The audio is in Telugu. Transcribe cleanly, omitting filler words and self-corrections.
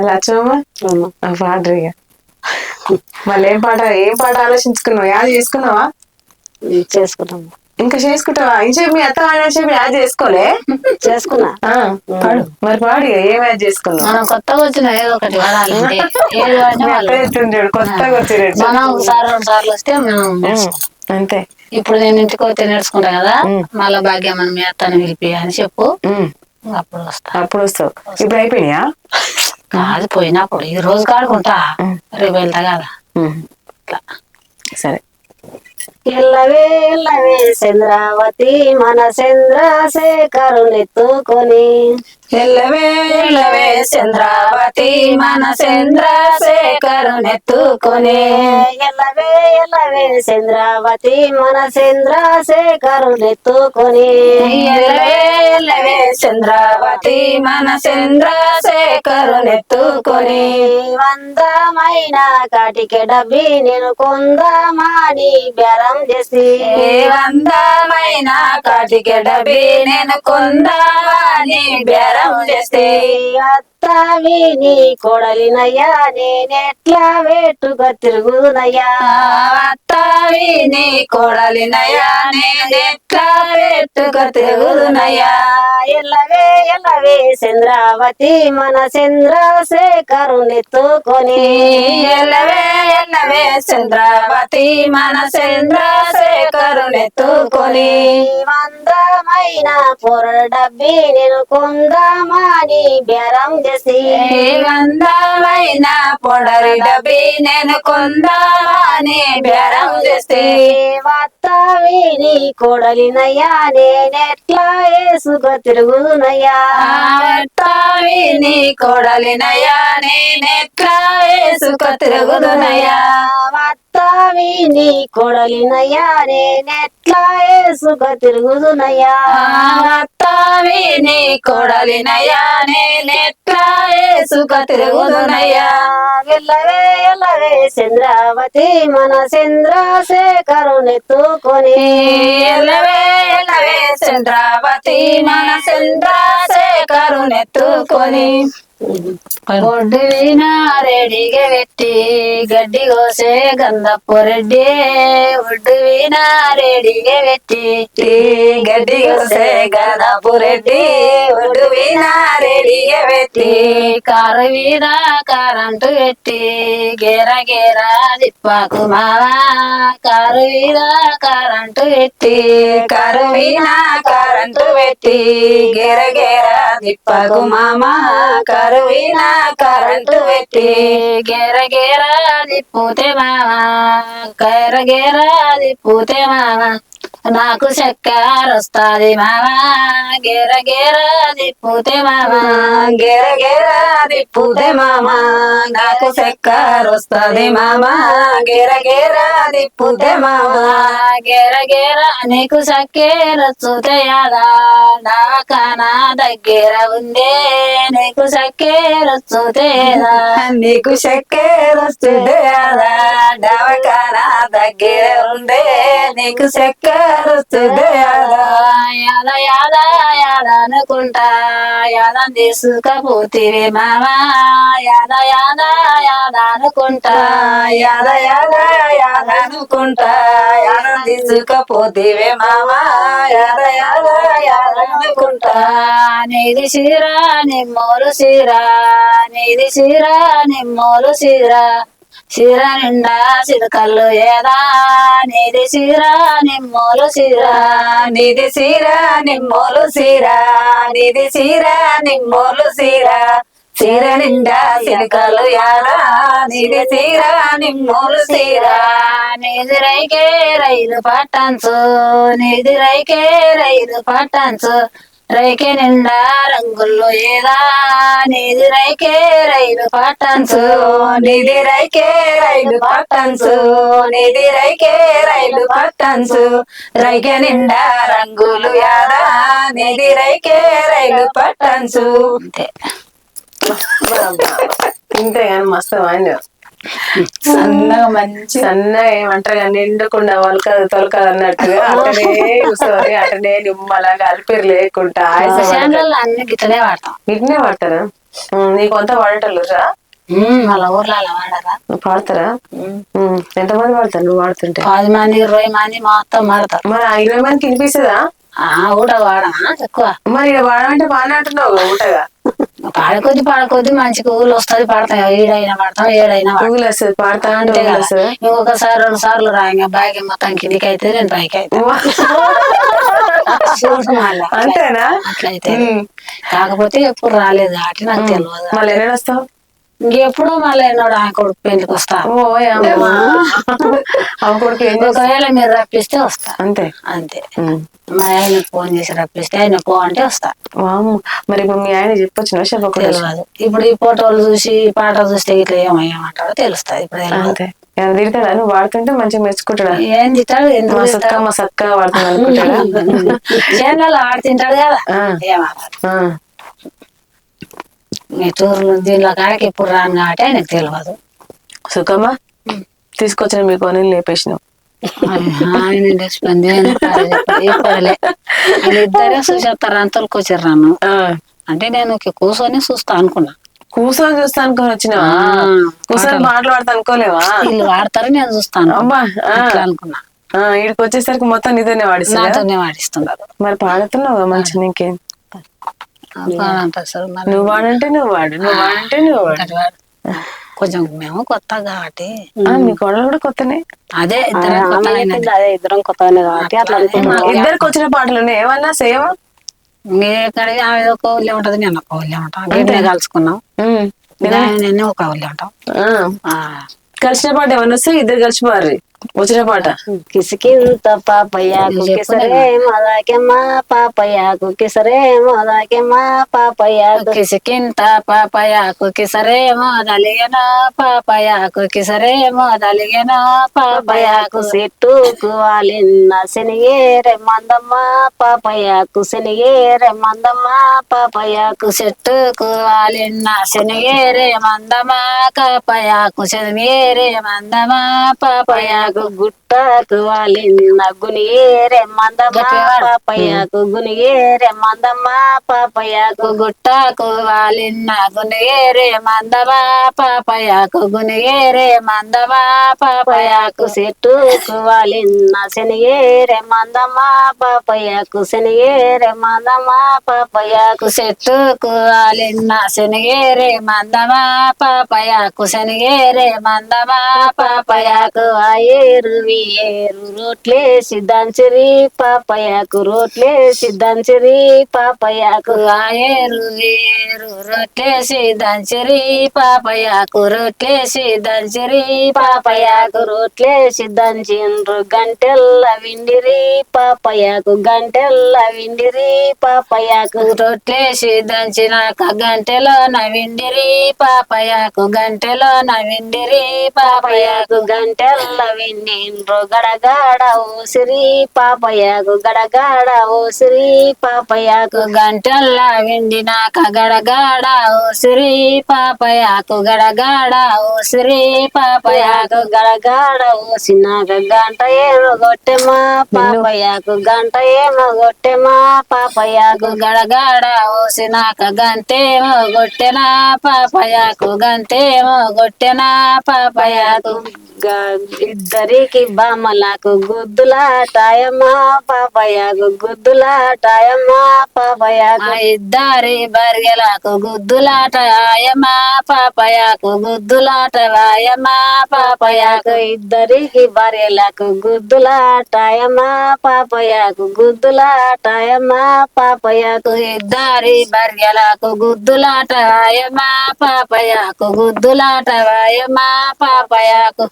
లచ్చమ్మ పాడరిగా మళ్ళీ ఏం పాట ఆలోచించుకున్నావు? యాడ్ చేసుకున్నావా? చేసుకున్నాం. ఇంకా చేసుకుంటావా? ఇంచేపు మీ అత్త చెప్పి యాడ్ చేసుకోలే? చేసుకున్నా. పాడు మరి, పాడు. ఏం యాడ్ చేసుకున్నావు? మనం కొత్తగా వచ్చిన ఏదో ఒకటి వాడాలి. కొత్తగా వచ్చినట్టు మనం సార్లు వస్తే మనం అంతే. ఇప్పుడు నేను ఇంటికి వస్తే నేర్చుకుంటా కదా, మళ్ళా భాగ్యం మనం మీ అత్తని పిలిపి అని చెప్పు, అప్పుడు వస్తా. అప్పుడు వస్తావు. ఇప్పుడు అయిపోయినాయా? కాదు, పోయినప్పుడు ఈ రోజు కాడుకుంటా, రేపు వెళ్తా కదా. సరే. ఎల్లవే ఎల్లవే చంద్రావతి మన చంద్రశేఖరునెత్తుకొని, ఎల్లవే ఎల్లవే చంద్రావతి మన చంద్రశేఖరునెత్తుకొని, ఎల్లవే ఎల్లవే చంద్రావతి మన చంద్రశేఖరునెత్తుకొని, ఎల్లవే ఎల్లవే చంద్రావతి మన చంద్రశేఖరునెత్తుకొని, వందమైన కాటికి డబ్బి నేను కొందమాని బేరం చేసి, వందమైన కాటికి డబ్బి నేను కొందామని బేరం చేసి, అత్తవి నీ కొడలినయ్యా నేనెట్లా వేటుగా తిరుగునయ్యా, అత్తవి నీ కొడలినయ్యా నేనెట్లా వేటుగా తిరుగునయ్యా. ఎల్లవే ఎల్లవే చంద్రావతి మన చంద్రశేఖరునెత్తుకొని, ఎల్లవే ఎల్లవే చంద్రావతి మన చంద్రశేఖరునెత్తుకొని, వందమైన పొర డబ్బి నేను కొందమాని బేరం చేసి, వందమైన పొడరి డబ్బి నేను కొందామని బేరం చేస్తే, అత్తవి నీ కొడలినయ్యా నేనెట్లా వేసుగా తిరుగునయ్యా, అత్తవి నీ కొడలినయ్యా నేనెట్లా వేసుక తిరుగునయ్యా, అత్తవి నీ కొడలినయ్యా నేనెట్లా వేసుగా తిరుగునయ్యా, అత్తవి నీ కొడలినయ్యా నేనెట్లా వేసుక తిరుగునయ్యా. ఎల్లవే ఎల్లవే చంద్రావతి మన చంద్రశేఖరునెత్తుకొని, ఎల్లవే ఎల్లవే చంద్రావతి మన చంద్రశేఖరునెత్తుకొని, ఒడ్డువిన రెడిగా పెట్టి గడ్డి కోసే గంధపు రెడ్డి, ఒడ్డువిన రెడిగా పెట్టి గడ్డి కోసే గంధపు రెడ్డి, ఒడ్డువిన రెడిగా పెట్టి, కారు మీద కరెంటు పెట్టి గేర గేర తిప్పాకు మావా, కారు మీద కరెంటు పెట్టి కారు మీద కరెంటు పెట్టి గేర గేర తిప్పకు మామా, కారు మీద కరెంటు పెట్టి గేర గేర తిప్పుతే మావా, గేర గేర తిప్పుతే మావా, నాకు చక్కెర వస్తాది మావా, గేర గేర తిప్పుతే మావా, గేర గేర తిప్పుతే మామా, నాకు చక్కెర వస్తాది మామా, గేర గేర తిప్పుతే మామా, గేర గేర నీకు చక్కెర చూతే యాదా దవాఖానా దగ్గర ఉందే, నీకు చక్కెర చూతేదా, నీకు చక్కెర వస్తుందే యాదా దవాఖానా దగ్గర ఉందే, నీకు చక్కెర వస్తుందే యాదా, యాద యాద యాద అనుకుంటా యాదం తీసుకపోతివి మామా, యాద యాద యాద అనుకుంటా యాద యాద యాద అనుకుంటా యాదం తీసుకపోతివే మామా, యాద యాద యాద అనుకుంటా. నీది సీరా నిమ్మోలు సీరా, నీది సీరా నిమ్మోలు సీరా, సీర నిండా సిరకల్లు ఏదా, నీది సీరా నిమ్మోలు సీరా, నీది సీరా నిమ్మోలు సీరా, నీది సీరా నిమ్మోలు సీరా, సీర నిండా సిరకలు యాదా, నీది సీరా నిమ్మోలు సీరా, నీది రైకే రైలు పట్టంచు, నీది రైకే రైలు పట్టంచు, రైకే నిండా రంగుల్లో ఏదా, నీది రైకే రైలు పట్టంచు, నీది రైకే రైలు పట్టంచు, నీది రైకే రైలు పట్టంచు, రైకే నిండా రంగులు యాదా, నీది రైకే రైలు పట్టంచు. అంతే. ఇంతే కానీ మస్తు వాడినావు. సన్నగా మంచి సన్నగా ఏమంటారు కానీ నిండకుండా వలకదు తొలకదు అన్నట్టుగా అట్టనే కూర్చొని అట్టనే నిమ్మలాగా అలిపిరి లేకుండా అన్ని గిట్లనే వాడతాం. ఇట్నే వాడతారా? నీకు అంతా వాడేటోళ్ళురా? వాళ్ళ ఊర్లో అలా వాడరా. పాడతారా? ఎంతమంది పాడతారు నువ్వు వాడుతుంటే? 10 మంది 20 మంది మొత్తం వాడతారు. మరి ఆ 20 మందికి వినిపిస్తుందా? ఊట వాడనా ఎక్కువ. మరి ఇక వాడమంటే బాగానే అంటున్నావు ఊటగా. పాడకొద్ది మంచిగా ఊళ్ళు వస్తుంది, పాడతాం. ఈడైనా పాడతాం, ఏడైనా ఊగులు వస్తుంది, పాడతా అంటే అంతే ఊగులు కదా. వస్తుంది. ఇంకొకసారి 2 సార్లు రాయంగా బాగా మొత్తం కిందికి అయితే నేను పైకి అయితే అంతేనా? అట్లయితే. కాకపోతే ఎప్పుడు రాలేదు కాబట్టి నాకు తెలియదు. మళ్ళీ ఎన్నడు వస్తావు? ఇంకెప్పుడు మళ్ళీ ఎన్నోడు ఆ కొడుకు పెళ్లికి వస్తా. ఒకవేళ మీరు రప్పిస్తే వస్తా. అంతే అంతే. మా ఆయన ఫోన్ చేసి రప్పిస్తే ఆయన పో అంటే వస్తా. మరి ఇప్పుడు మీ ఆయన చెప్పొచ్చు తెలియదు. ఇప్పుడు ఈ ఫోటోలు చూసి పాట చూస్తే ఇట్లా ఏమంటాడో తెలుస్తుంది. ఇప్పుడు అంతే. తిడతాడా నువ్వు వాడుతుంటే మంచిగా మెచ్చుకుంటాడా? ఏం తిట్టాడు? ఎందుకు మా సక్క వాడుతుంది అనుకుంటాడా? చేనులలో ఆడు తింటాడు కదా. ఏమన్నా మీ టూర్లు దీనిలో కాడికి ఎప్పుడు రాను కాబట్టి ఆయనకు తెలియదు. సుఖమ్మా తీసుకొచ్చిన మీకు అని లేపేసినావు. ఆయన చెప్పలే. వీళ్ళిద్దరే చూసేస్తారు అని తొలుకొచ్చారు నన్ను. అంటే నేను కూర్చొని చూస్తా అనుకున్నా. కూర్చొని చూస్తా అనుకొని వచ్చినావా? కూర్చొని మాట్లాడతా అనుకోలేవా? వీళ్ళు వాడతారు, నేను చూస్తాను. అబ్బా అట్లా అనుకున్నా. వీడికి వచ్చేసరికి మొత్తం నీతోనే వాడిస్తున్నారు. మరి పాడుతున్నావు మంచి. నీకేం నువ్వు వాడంటే నువ్వు వాడు, నువ్వు వాడంటే నువ్వు వాడు. కొంచెం మేము కొత్త కాబట్టి. మీ కోడలు కూడా కొత్తనే. అదే ఇద్దరం కొత్తగానే కాబట్టి అట్లా. ఇద్దరికి వచ్చిన పాటలు ఏమన్నా సేమ్? మీరెక్కడికి ఆమె ఒక ఊళ్ళే ఉంటది, నేను ఒక ఊళ్ళే ఉంటాం. గిడ్డే కలుసుకున్నాం, నేను ఒక ఊళ్ళే ఉంటాం. కలిసిన పాట ఏమన్నా వస్తే ఇద్దరు కలిసిపోరు. వచ్చిన పాట కిసికింత పాపయ్యాకు కిసరే మదాకెమ్మా పాపయ్యాకు కిసరే మదాకెమ్మా పాపయ్యాకు కిసికింత పాపయ్యాకు కిసరే మోదలిగన పాపయ్యాకు కిసరే మోదలిగన పాపయ్యాకు చెట్టుకు వాలిన్న శనిగేరె మందమ్మ పాపయ్యాకు శనిగేరె మందమ్మ పాపయ్యాకు చెట్టుకు వాలిన్న శనిగేరే మందమా కాపయ్యాకు శనిగేరే మందమా పాపయ్యాకు గుట్టకు వాలిన్న గునిగేరె మందమ్మ పాపయ్యాకు గునిగేరె మందమ్మ పాపయ్యాకు గుట్టకు వాలిన్న గునిగేరే మందమా పాపయ్యాకు గునిగేరే మందమా పాపయ్యాకు చెట్టుకు వాలిన్న శనిగేరె మందమ్మ పాపయ్యాకు శనిగేరె మందమ్మ పాపయ్యాకు చెట్టుకు వాలిన్న శనిగేరే మందమా పాపయ్యాకు శనిగేరే మందమా పాపయ్యాకు ఏరు రోట్లేసి దంచరి పాపయ్యాకు రోట్లేసి దంచరి పాపయ్యాకు ఏరు వేరు రొట్టేసి దంచరి పాపయ్యాకు రొట్టేసి దంచరి పాపయ్యాకు రోట్లేసి దంచిండ్రు గంటెల్ల విండిరి పాపయ్యాకు గంటెల్ల విండిరి పాపయ్యాకు రొట్టేసి దంచినాక గంటెలో నవిండిరి పాపయ్యాకు గంటెలో నవిండిరి పాపయ్యాకు గంటెల్ల విండిండ్రు గడగాడ ఓసిరి పాపయ్యాకు గడగాడ ఓసిరి పాపయ్యాకు గంటల్లా విండినాక గడగాడ ఓసిరి పాపయ్యాకు గడగాడ ఓసిరి పాపయ్యాకు గడగాడ ఓసినాక గంట ఏమో గొట్టెమా పాపయ్యాకు గంట ఏమో గొట్టెమా పాపయ్యాకు గడగాడ ఓసినాక గంటేమో గొట్టెనా పాపయ్యాకు గంటేమో గొట్టెనా పాపయ్యాకు ఇద్దరికి బామలకు గుద్దులాటాయమ్మా పాపయ్యాకు గుద్దులాటాయమ్మా పాపయ్యాకు ఇద్దరి బర్గెలకు గుద్దులాట ఆయమా పాపయ్యాకు గుద్దులాట వాయమా పాపయ్యాకు ఇద్దరికి భార్యలకు గుద్దులాటాయమ్మా పాపయ్యాకు గుద్దులాటాయమ్మా పాపయ్యాకు ఇద్దరి బర్గెలకు గుద్దులాట ఆయమా పాపయ్యాకు గుద్దులాట వాయమా పాపయ్యాకు